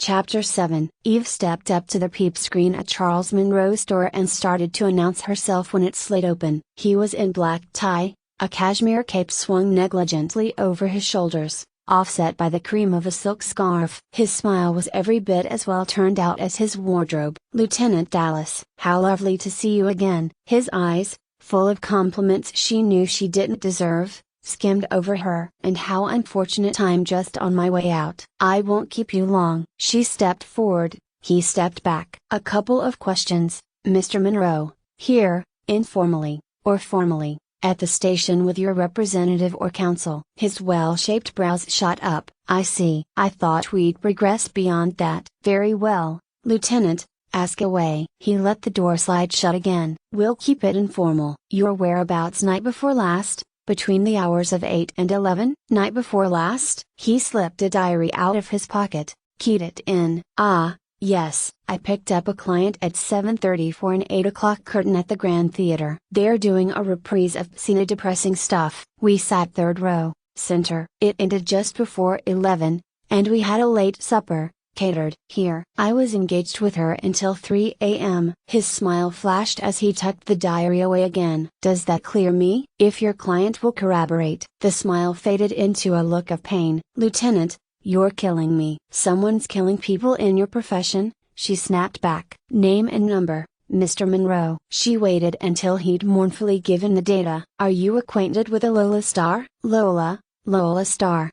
Chapter 7. Eve stepped up to the peep screen at Charles Monroe's door and started to announce herself when it slid open. He was in black tie, a cashmere cape swung negligently over his shoulders, offset by the cream of a silk scarf. His smile was every bit as well turned out as his wardrobe. "Lieutenant Dallas, how lovely to see you again." His eyes, full of compliments she knew she didn't deserve, skimmed over her. "And how unfortunate I'm just on my way out." "I won't keep you long." She stepped forward, he stepped back. "A couple of questions, Mr. Monroe. Here, informally, or formally, at the station with your representative or counsel." His well-shaped brows shot up. "I see. I thought we'd progressed beyond that." "Very well, Lieutenant, ask away." He let the door slide shut again. "We'll keep it informal. Your whereabouts night before last? Between the hours of 8 and 11? Night before last?" He slipped a diary out of his pocket, keyed it in. "Ah, yes. I picked up a client at 7:30 for an 8 o'clock curtain at the Grand Theater. They're doing a reprise of depressing stuff. We sat third row, center. It ended just before 11, and we had a late supper, catered here. I was engaged with her until 3 a.m. His smile flashed as he tucked the diary away again. "Does that clear me? If your client will corroborate." The smile faded into a look of pain. "Lieutenant, you're killing me." "Someone's killing people in your profession," she snapped back. "Name and number, Mr. Monroe." She waited until he'd mournfully given the data. "Are you acquainted with a Lola Star?" Lola Star.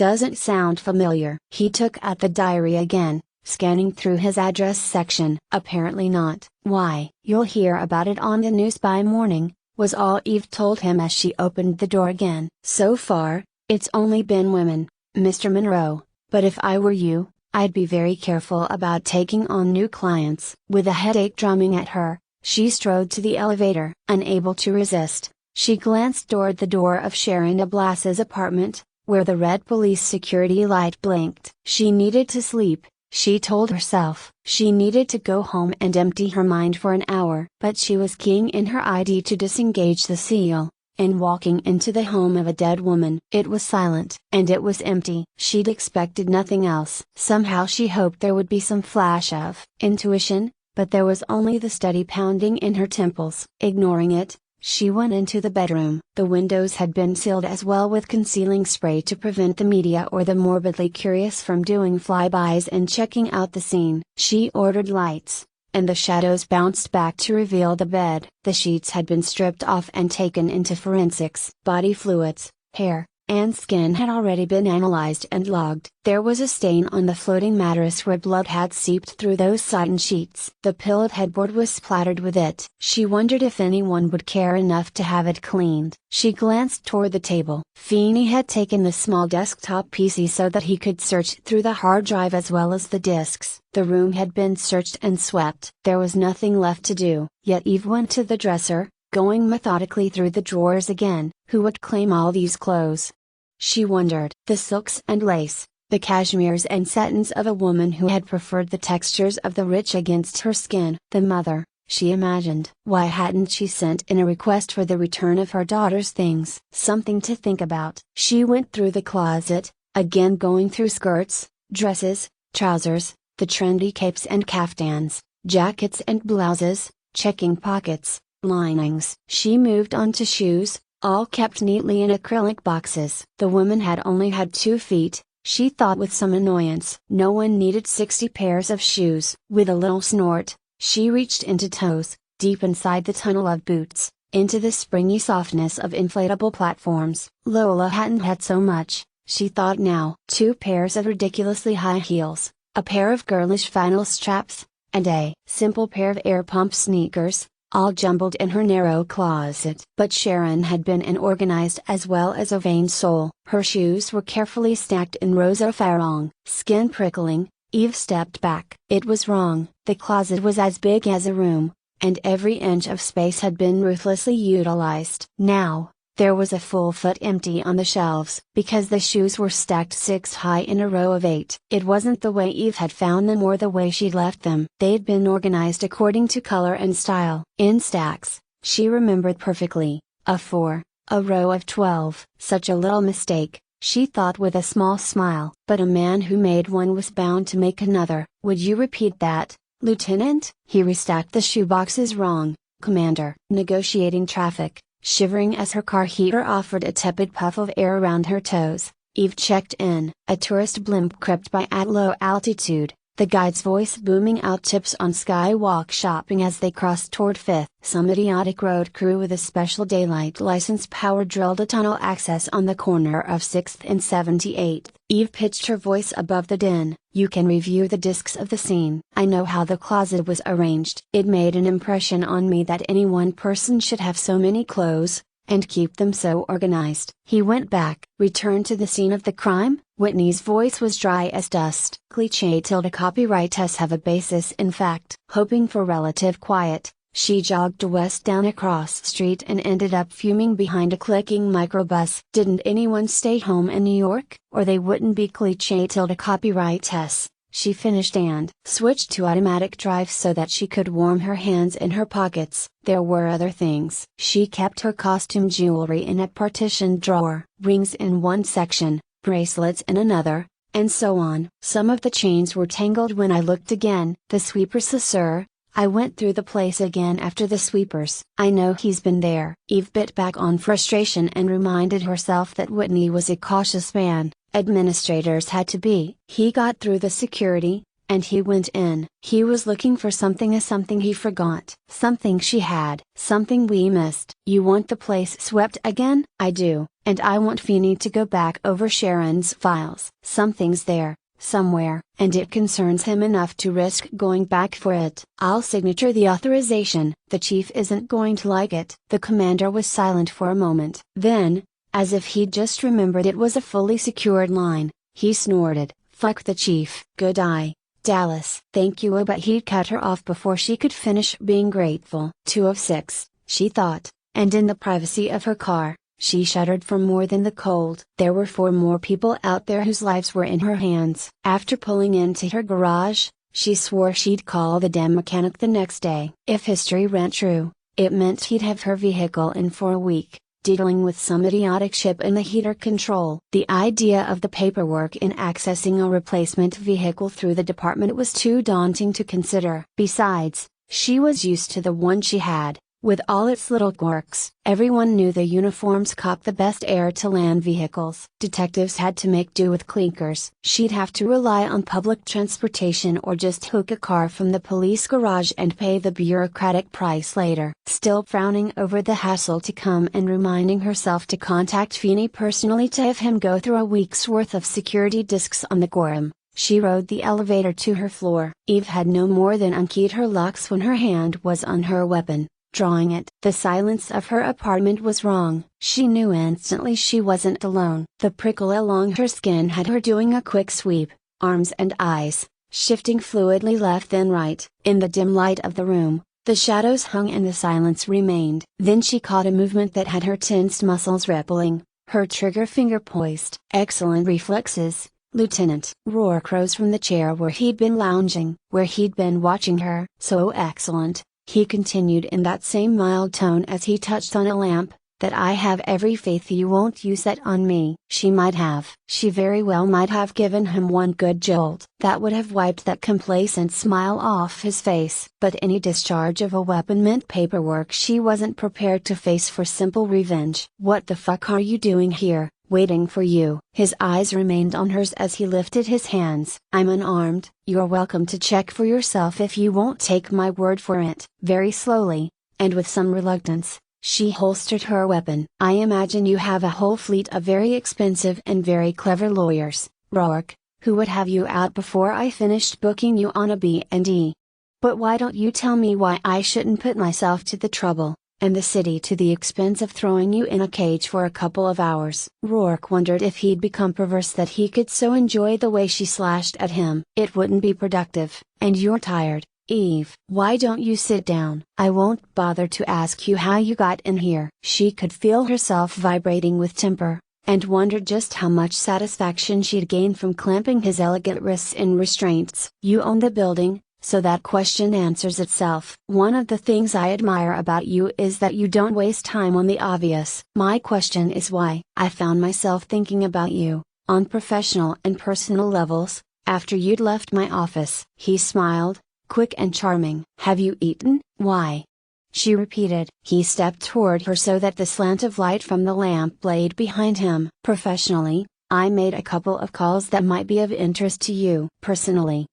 Doesn't sound familiar." He took out the diary again, scanning through his address section. "Apparently not." "Why?" "You'll hear about it on the news by morning," was all Eve told him as she opened the door again. "So far, it's only been women, Mr. Monroe, but if I were you, I'd be very careful about taking on new clients." With a headache drumming at her, she strode to the elevator. Unable to resist, she glanced toward the door of Sharon Blas's apartment, where the red police security light blinked. She needed to sleep, she told herself. She needed to go home and empty her mind for an hour. But she was keying in her ID to disengage the seal, and walking into the home of a dead woman. It was silent, and it was empty. She'd expected nothing else. Somehow she hoped there would be some flash of intuition, but there was only the steady pounding in her temples. Ignoring it, she went into the bedroom. The windows had been sealed as well with concealing spray to prevent the media or the morbidly curious from doing flybys and checking out the scene. She ordered lights, and the shadows bounced back to reveal the bed. The sheets had been stripped off and taken into forensics. Body fluids, hair, and skin had already been analyzed and logged. There was a stain on the floating mattress where blood had seeped through those satin sheets. The pillowed headboard was splattered with it. She wondered if anyone would care enough to have it cleaned. She glanced toward the table. Feeney had taken the small desktop PC so that he could search through the hard drive as well as the disks. The room had been searched and swept. There was nothing left to do. Yet Eve went to the dresser, going methodically through the drawers again. Who would claim all these clothes? She wondered. The silks and lace, the cashmeres and satins of a woman who had preferred the textures of the rich against her skin. The mother, she imagined. Why hadn't she sent in a request for the return of her daughter's things? Something to think about. She went through the closet, again going through skirts, dresses, trousers, the trendy capes and caftans, jackets and blouses, checking pockets, linings. She moved on to shoes, all kept neatly in acrylic boxes. The woman had only had 2 feet, she thought with some annoyance. No one needed 60 pairs of shoes. With a little snort, she reached into toes, deep inside the tunnel of boots, into the springy softness of inflatable platforms. Lola hadn't had so much, she thought now. 2 pairs of ridiculously high heels, a pair of girlish vinyl straps, and a simple pair of air pump sneakers, all jumbled in her narrow closet. But Sharon had been an organized as well as a vain soul. Her shoes were carefully stacked in rows of farong. Skin prickling, Eve stepped back. It was wrong. The closet was as big as a room, and every inch of space had been ruthlessly utilized. Now, there was a full foot empty on the shelves. Because the shoes were stacked 6 high in a row of 8. It wasn't the way Eve had found them or the way she'd left them. They'd been organized according to color and style. In stacks, she remembered perfectly, a 4, a row of 12. Such a little mistake, she thought with a small smile. But a man who made one was bound to make another. Would you repeat that, Lieutenant? He restacked the shoeboxes. Wrong, Commander. Negotiating traffic, shivering as her car heater offered a tepid puff of air around her toes, Eve checked in. A tourist blimp crept by at low altitude, the guide's voice booming out tips on Skywalk shopping as they crossed toward 5th. Some idiotic road crew with a special daylight license power drilled a tunnel access on the corner of 6th and 78th. Eve pitched her voice above the din. You can review the discs of the scene. I know how the closet was arranged. It made an impression on me that any one person should have so many clothes, and keep them so organized. He went back. Return to the scene of the crime? Whitney's voice was dry as dust. Cliché tilde copyrights have a basis in fact. Hoping for relative quiet, she jogged west down a cross street and ended up fuming behind a clicking microbus. Didn't anyone stay home in New York? Or they wouldn't be cliché tilde copyrights. She finished and switched to automatic drive so that she could warm her hands in her pockets. There were other things. She kept her costume jewelry in a partitioned drawer, rings in one section, bracelets in another, and so on. Some of the chains were tangled when I looked again. The sweepers, sir. I went through the place again after the sweepers. I know he's been there. Eve bit back on frustration and reminded herself that Whitney was a cautious man. Administrators had to be. He got through the security, and he went in. He was looking for something, a something he forgot. Something she had. Something we missed. You want the place swept again? I do, and I want Feeney to go back over Sharon's files. Something's there, somewhere, and it concerns him enough to risk going back for it. I'll signature the authorization. The chief isn't going to like it. The commander was silent for a moment. Then, as if he'd just remembered it was a fully secured line, he snorted, "Fuck the chief." "Good eye, Dallas." "Thank you." But he'd cut her off before she could finish being grateful. 2 of 6, she thought, and in the privacy of her car, she shuddered for more than the cold. There were 4 more people out there whose lives were in her hands. After pulling into her garage, she swore she'd call the damn mechanic the next day. If history ran true, it meant he'd have her vehicle in for a week, dealing with some idiotic chip in the heater control. The idea of the paperwork in accessing a replacement vehicle through the department was too daunting to consider. Besides, she was used to the one she had, with all its little quirks. Everyone knew the uniforms copped the best air-to-land vehicles. Detectives had to make do with clinkers. She'd have to rely on public transportation or just hook a car from the police garage and pay the bureaucratic price later. Still frowning over the hassle to come and reminding herself to contact Feeney personally to have him go through a week's worth of security discs on the Gorham, she rode the elevator to her floor. Eve had no more than unkeyed her locks when her hand was on her weapon, drawing it. The silence of her apartment was wrong. She knew instantly she wasn't alone. The prickle along her skin had her doing a quick sweep, arms and eyes, shifting fluidly left and right. In the dim light of the room, the shadows hung and the silence remained. Then she caught a movement that had her tensed muscles rippling, her trigger finger poised. "Excellent reflexes, Lieutenant." Rourke rose from the chair where he'd been lounging, where he'd been watching her. "So excellent," he continued in that same mild tone as he touched on a lamp, "that I have every faith you won't use that on me." She might have. She very well might have given him one good jolt. That would have wiped that complacent smile off his face. But any discharge of a weapon meant paperwork she wasn't prepared to face for simple revenge. "What the fuck are you doing here, waiting for you?" His eyes remained on hers as he lifted his hands. "I'm unarmed." "You're welcome to check for yourself if you won't take my word for it." Very slowly, and with some reluctance, she holstered her weapon. "I imagine you have a whole fleet of very expensive and very clever lawyers, Rourke, who would have you out before I finished booking you on a B&E. But why don't you tell me why I shouldn't put myself to the trouble, and the city to the expense of throwing you in a cage for a couple of hours?" Rourke wondered if he'd become perverse that he could so enjoy the way she slashed at him. "It wouldn't be productive, and you're tired, Eve. Why don't you sit down? I won't bother to ask you how you got in here." She could feel herself vibrating with temper, and wondered just how much satisfaction she'd gain from clamping his elegant wrists in restraints. "You own the building, so that question answers itself. One of the things I admire about you is that you don't waste time on the obvious. My question is why. I found myself thinking about you, on professional and personal levels, after you'd left my office. He smiled, quick and charming. Have you eaten? Why? She repeated. He stepped toward her so that the slant of light from the lamp played behind him. Professionally, I made a couple of calls that might be of interest to you. Personally.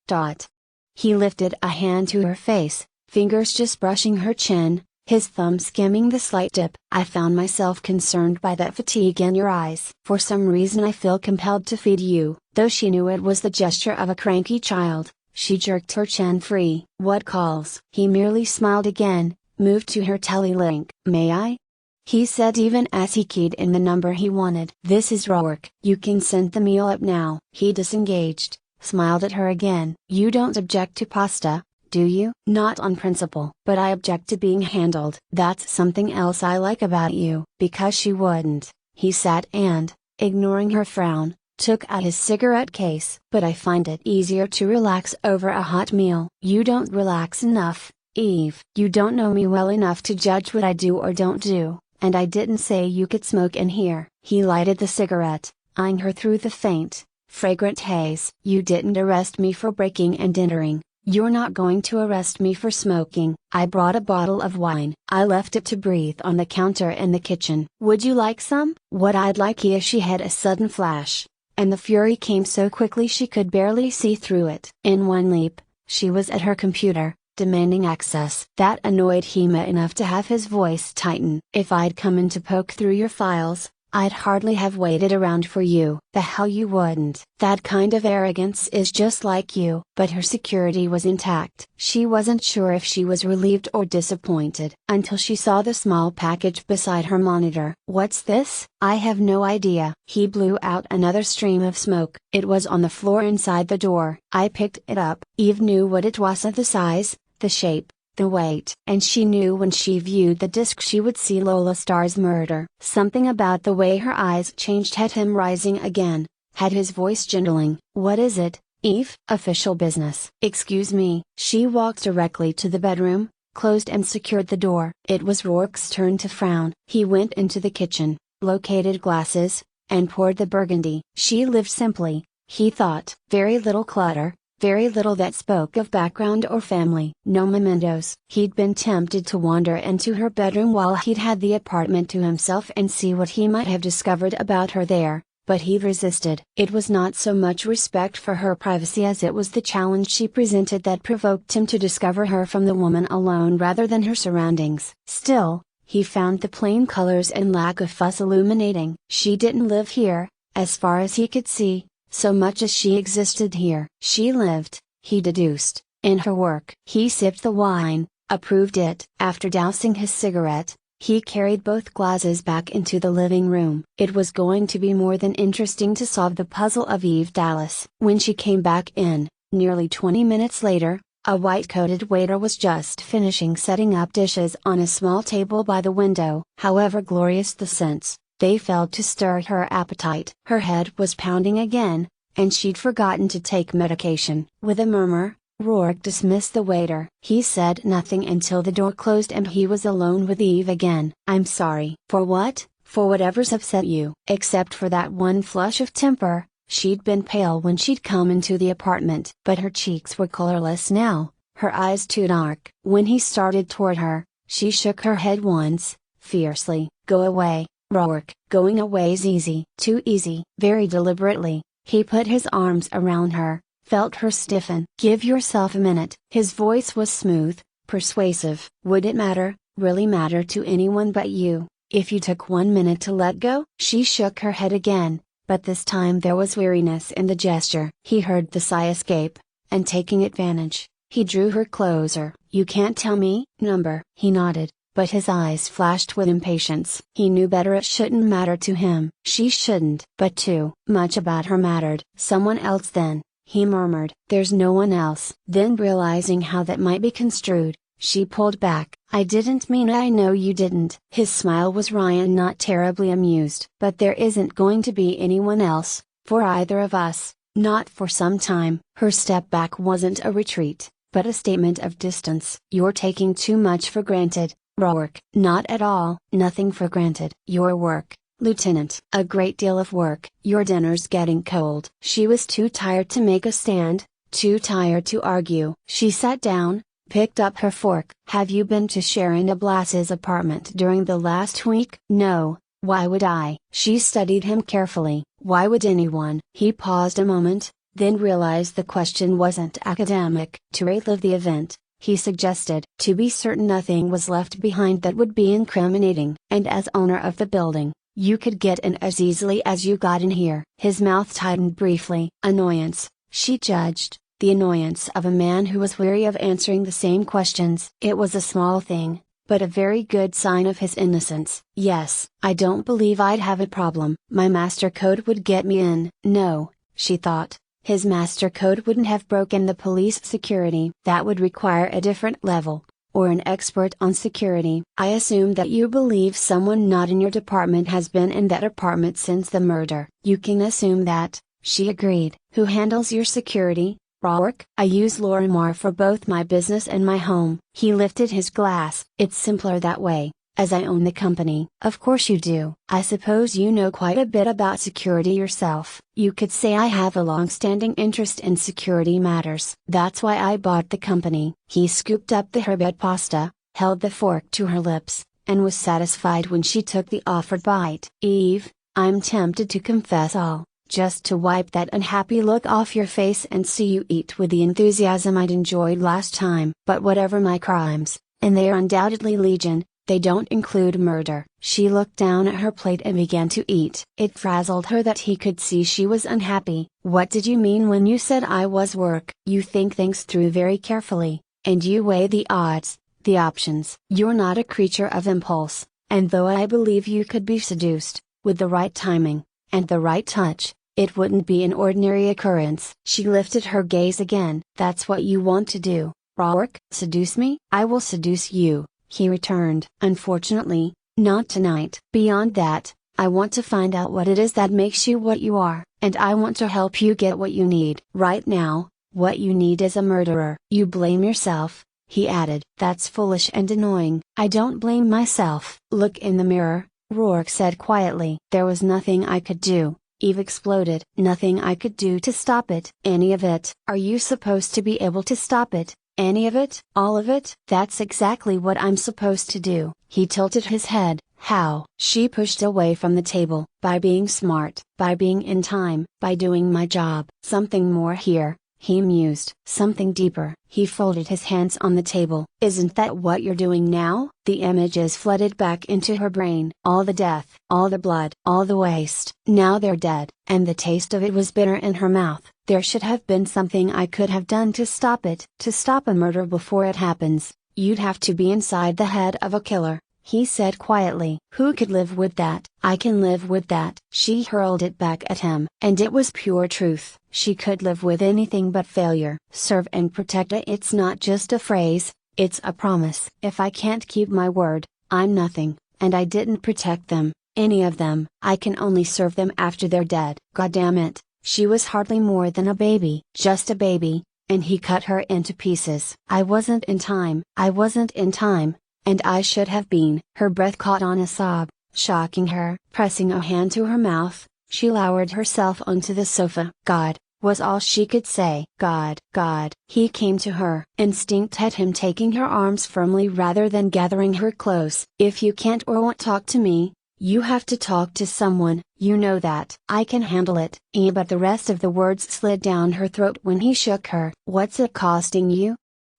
He lifted a hand to her face, fingers just brushing her chin, his thumb skimming the slight dip. I found myself concerned by that fatigue in your eyes. For some reason I feel compelled to feed you. Though she knew it was the gesture of a cranky child, she jerked her chin free. What calls? He merely smiled again, moved to her telelink. May I? He said even as he keyed in the number he wanted. This is Roark. You can send the meal up now. He disengaged, smiled at her again. You don't object to pasta, do you? Not on principle. But I object to being handled. That's something else I like about you. Because she wouldn't. He sat and, ignoring her frown, took out his cigarette case. But I find it easier to relax over a hot meal. You don't relax enough, Eve. You don't know me well enough to judge what I do or don't do, and I didn't say you could smoke in here. He lighted the cigarette, eyeing her through the faint, fragrant haze. You didn't arrest me for breaking and entering. You're not going to arrest me for smoking. I brought a bottle of wine. I left it to breathe on the counter in the kitchen. Would you like some? What I'd like is she had a sudden flash, and the fury came so quickly she could barely see through it. In one leap, she was at her computer, demanding access. That annoyed Hema enough to have his voice tighten. If I'd come in to poke through your files, I'd hardly have waited around for you. The hell you wouldn't. That kind of arrogance is just like you. But her security was intact. She wasn't sure if she was relieved or disappointed until she saw the small package beside her monitor. What's this? I have no idea. He blew out another stream of smoke. It was on the floor inside the door. I picked it up. Eve knew what it was, of the size, the shape, the weight. And she knew when she viewed the disc she would see Lola Starr's murder. Something about the way her eyes changed had him rising again, had his voice gentling. What is it, Eve? Official business. Excuse me. She walked directly to the bedroom, closed and secured the door. It was Rourke's turn to frown. He went into the kitchen, located glasses, and poured the burgundy. She lived simply, he thought. Very little clutter, very little that spoke of background or family. No mementos. He'd been tempted to wander into her bedroom while he'd had the apartment to himself and see what he might have discovered about her there, but he'd resisted. It was not so much respect for her privacy as it was the challenge she presented that provoked him to discover her from the woman alone rather than her surroundings. Still, he found the plain colors and lack of fuss illuminating. She didn't live here, as far as he could see, so much as she existed here. She lived, he deduced, in her work. He sipped the wine, approved it. After dousing his cigarette, he carried both glasses back into the living room. It was going to be more than interesting to solve the puzzle of Eve Dallas. When she came back in, nearly 20 minutes later, a white-coated waiter was just finishing setting up dishes on a small table by the window. However glorious the scents, they failed to stir her appetite. Her head was pounding again, and she'd forgotten to take medication. With a murmur, Rourke dismissed the waiter. He said nothing until the door closed and he was alone with Eve again. I'm sorry. For what? For whatever's upset you. Except for that one flush of temper. She'd been pale when she'd come into the apartment, but her cheeks were colorless now, her eyes too dark. When he started toward her, she shook her head once, fiercely. Go away, Rourke. Going away's easy. Too easy. Very deliberately, he put his arms around her, felt her stiffen. Give yourself a minute. His voice was smooth, persuasive. Would it matter, really matter to anyone but you, if you took 1 minute to let go? She shook her head again, but this time there was weariness in the gesture. He heard the sigh escape, and taking advantage, he drew her closer. You can't tell me? Number. He nodded, but his eyes flashed with impatience. He knew better. It shouldn't matter to him. She shouldn't. But too much about her mattered. Someone else then, he murmured. There's no one else. Then realizing how that might be construed, she pulled back. I didn't mean I know you didn't. His smile was wry and not terribly amused. But there isn't going to be anyone else, for either of us, not for some time. Her step back wasn't a retreat, but a statement of distance. You're taking too much for granted, Rourke. Not at all. Nothing for granted. Your work, Lieutenant. A great deal of work. Your dinner's getting cold. She was too tired to make a stand, too tired to argue. She sat down, picked up her fork. Have you been to Sharon Blas's apartment during the last week? No. Why would I? She studied him carefully. Why would anyone? He paused a moment, then realized the question wasn't academic. To relive the event, he suggested. To be certain nothing was left behind that would be incriminating. And as owner of the building, you could get in as easily as you got in here. His mouth tightened briefly. Annoyance, she judged, the annoyance of a man who was weary of answering the same questions. It was a small thing, but a very good sign of his innocence. Yes, I don't believe I'd have a problem. My master code would get me in. No, she thought, his master code wouldn't have broken the police security. That would require a different level, or an expert on security. I assume that you believe someone not in your department has been in that apartment since the murder. You can assume that, she agreed. Who handles your security, Rourke? I use Lorimar for both my business and my home. He lifted his glass. It's simpler that way, as I own the company. Of course you do. I suppose you know quite a bit about security yourself. You could say I have a long-standing interest in security matters. That's why I bought the company. He scooped up the herbet pasta, held the fork to her lips, and was satisfied when she took the offered bite. Eve, I'm tempted to confess all, just to wipe that unhappy look off your face and see you eat with the enthusiasm I'd enjoyed last time. But whatever my crimes, and they are undoubtedly legion, they don't include murder. She looked down at her plate and began to eat. It frazzled her that he could see she was unhappy. What did you mean when you said I was work? You think things through very carefully, and you weigh the odds, the options. You're not a creature of impulse, and though I believe you could be seduced, with the right timing, and the right touch, it wouldn't be an ordinary occurrence. She lifted her gaze again. That's what you want to do, Rourke? Seduce me? I will seduce you, he returned. Unfortunately, not tonight. Beyond that, I want to find out what it is that makes you what you are, and I want to help you get what you need. Right now, what you need is a murderer. You blame yourself, he added. That's foolish and annoying. I don't blame myself. Look in the mirror, Rourke said quietly. There was nothing I could do, Eve exploded. Nothing I could do to stop it. Any of it. Are you supposed to be able to stop it? Any of it? All of it? That's exactly what I'm supposed to do. He tilted his head. How? She pushed away from the table. By being smart. By being in time. By doing my job. Something more here, he mused. Something deeper. He folded his hands on the table. Isn't that what you're doing now? The images flooded back into her brain. All the death, all the blood, all the waste. Now they're dead, and the taste of it was bitter in her mouth. There should have been something I could have done to stop it. To stop a murder before it happens, you'd have to be inside the head of a killer, he said quietly. Who could live with that? I can live with that. She hurled it back at him. And it was pure truth. She could live with anything but failure. Serve and protect. It's not just a phrase, it's a promise. If I can't keep my word, I'm nothing, and I didn't protect them, any of them. I can only serve them after they're dead. God damn it. She was hardly more than a baby. Just a baby, and he cut her into pieces. I wasn't in time. I wasn't in time. And I should have been. Her breath caught on a sob, shocking her. Pressing a hand to her mouth, she lowered herself onto the sofa. God, was all she could say. God, God. He came to her. Instinct had him taking her arms firmly rather than gathering her close. If you can't or won't talk to me, you have to talk to someone, you know that. I can handle it. But the rest of the words slid down her throat when he shook her. What's it costing you?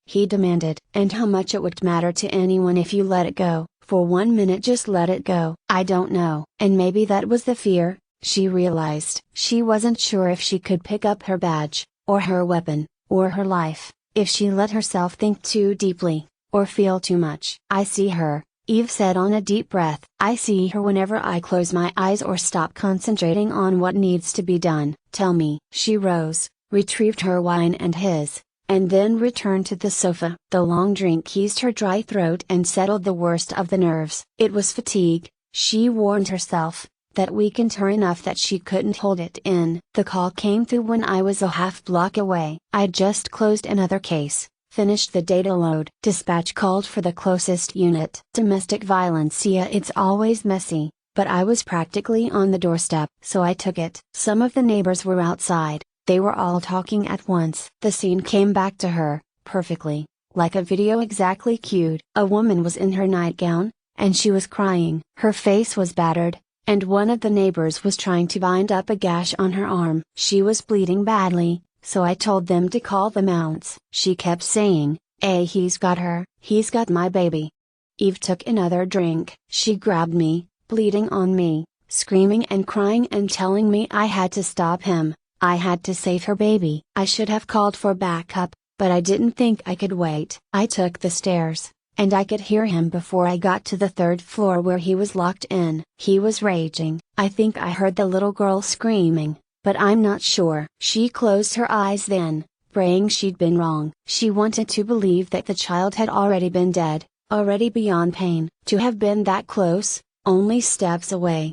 He demanded. And how much it would matter to anyone if you let it go. For 1 minute just let it go. I don't know. And maybe that was the fear, she realized. She wasn't sure if she could pick up her badge, or her weapon, or her life, if she let herself think too deeply, or feel too much. I see her, Eve said on a deep breath. I see her whenever I close my eyes or stop concentrating on what needs to be done. Tell me. She rose, retrieved her wine and his, and then returned to the sofa. The long drink eased her dry throat and settled the worst of the nerves. It was fatigue, she warned herself, that weakened her enough that she couldn't hold it in. The call came through when I was a half block away. I'd just closed another case, Finished the data load. Dispatch called for the closest unit. Domestic violence. Yeah, it's always messy, but I was practically on the doorstep, so I took it. Some of the neighbors were outside. They were all talking at once. The scene came back to her, perfectly, like a video exactly cued. A woman was in her nightgown, and she was crying. Her face was battered, and one of the neighbors was trying to bind up a gash on her arm. She was bleeding badly, so I told them to call the mounts. She kept saying, he's got her, he's got my baby." Eve took another drink. She grabbed me, bleeding on me, screaming and crying and telling me I had to stop him. I had to save her baby. I should have called for backup, but I didn't think I could wait. I took the stairs, and I could hear him before I got to the third floor where he was locked in. He was raging. I think I heard the little girl screaming, but I'm not sure. She closed her eyes then, praying she'd been wrong. She wanted to believe that the child had already been dead, already beyond pain. To have been that close, only steps away.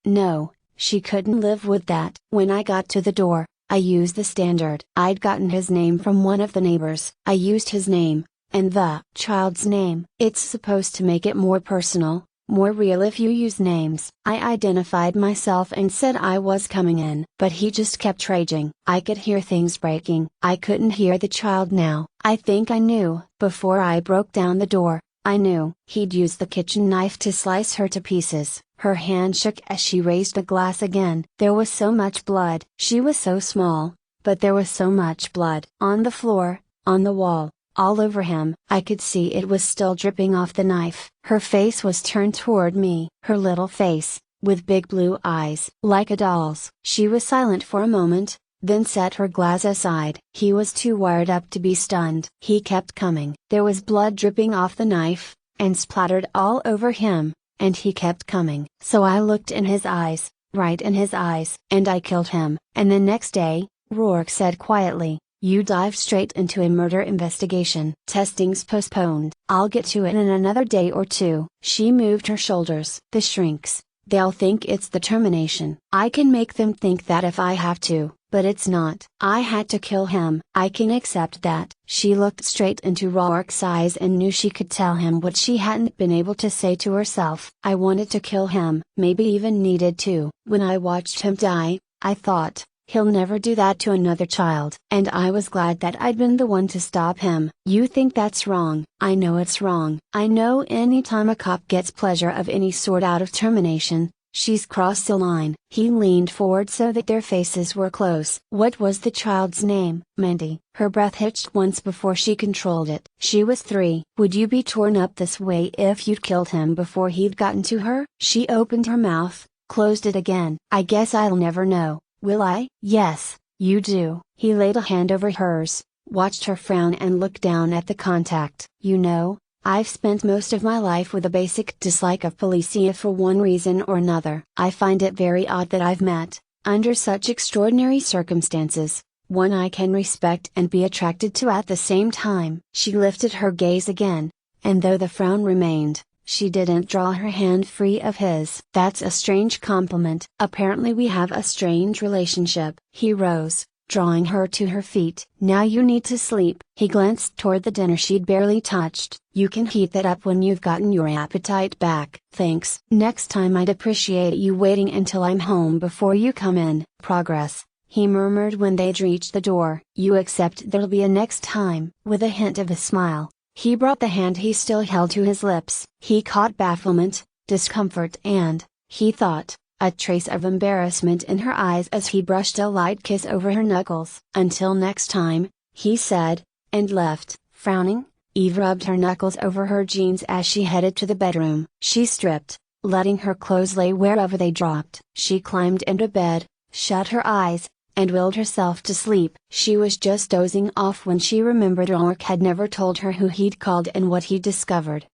No. She couldn't live with that. When I got to the door, I used the standard. I'd gotten his name from one of the neighbors. I used his name, and the child's name. It's supposed to make it more personal, more real if you use names. I identified myself and said I was coming in. But he just kept raging. I could hear things breaking. I couldn't hear the child now. I think I knew. Before I broke down the door, I knew. He'd used the kitchen knife to slice her to pieces. Her hand shook as she raised a glass again. There was so much blood. She was so small, but there was so much blood. On the floor, on the wall, all over him. I could see it was still dripping off the knife. Her face was turned toward me. Her little face, with big blue eyes. Like a doll's. She was silent for a moment, then set her glass aside. He was too wired up to be stunned. He kept coming. There was blood dripping off the knife, and splattered all over him. And he kept coming. So I looked in his eyes, right in his eyes. And I killed him. And the next day, Rourke said quietly, "You dived straight into a murder investigation. Testing's postponed. I'll get to it in another day or two." She moved her shoulders. "The shrinks, they'll think it's the termination. I can make them think that if I have to, but it's not. I had to kill him. I can accept that." She looked straight into Rourke's eyes and knew she could tell him what she hadn't been able to say to herself. "I wanted to kill him, maybe even needed to. When I watched him die, I thought, he'll never do that to another child. And I was glad that I'd been the one to stop him." "You think that's wrong." "I know it's wrong. I know any time a cop gets pleasure of any sort out of termination, she's crossed a line." He leaned forward so that their faces were close. "What was the child's name?" "Mandy." Her breath hitched once before she controlled it. "She was 3. Would you be torn up this way if you'd killed him before he'd gotten to her?" She opened her mouth, closed it again. "I guess I'll never know, will I?" "Yes, you do." He laid a hand over hers, watched her frown and looked down at the contact. "You know, I've spent most of my life with a basic dislike of policia for one reason or another. I find it very odd that I've met, under such extraordinary circumstances, one I can respect and be attracted to at the same time." She lifted her gaze again, and though the frown remained, she didn't draw her hand free of his. "That's a strange compliment. Apparently we have a strange relationship." He rose, drawing her to her feet. "Now you need to sleep." He glanced toward the dinner she'd barely touched. "You can heat that up when you've gotten your appetite back." "Thanks. Next time I'd appreciate you waiting until I'm home before you come in." "Progress," he murmured when they'd reached the door. "You accept there'll be a next time?" With a hint of a smile, he brought the hand he still held to his lips. He caught bafflement, discomfort and, he thought, a trace of embarrassment in her eyes as he brushed a light kiss over her knuckles. "Until next time," he said, and left. Frowning, Eve rubbed her knuckles over her jeans as she headed to the bedroom. She stripped, letting her clothes lay wherever they dropped. She climbed into bed, shut her eyes, and willed herself to sleep. She was just dozing off when she remembered Rourke had never told her who he'd called and what he'd discovered.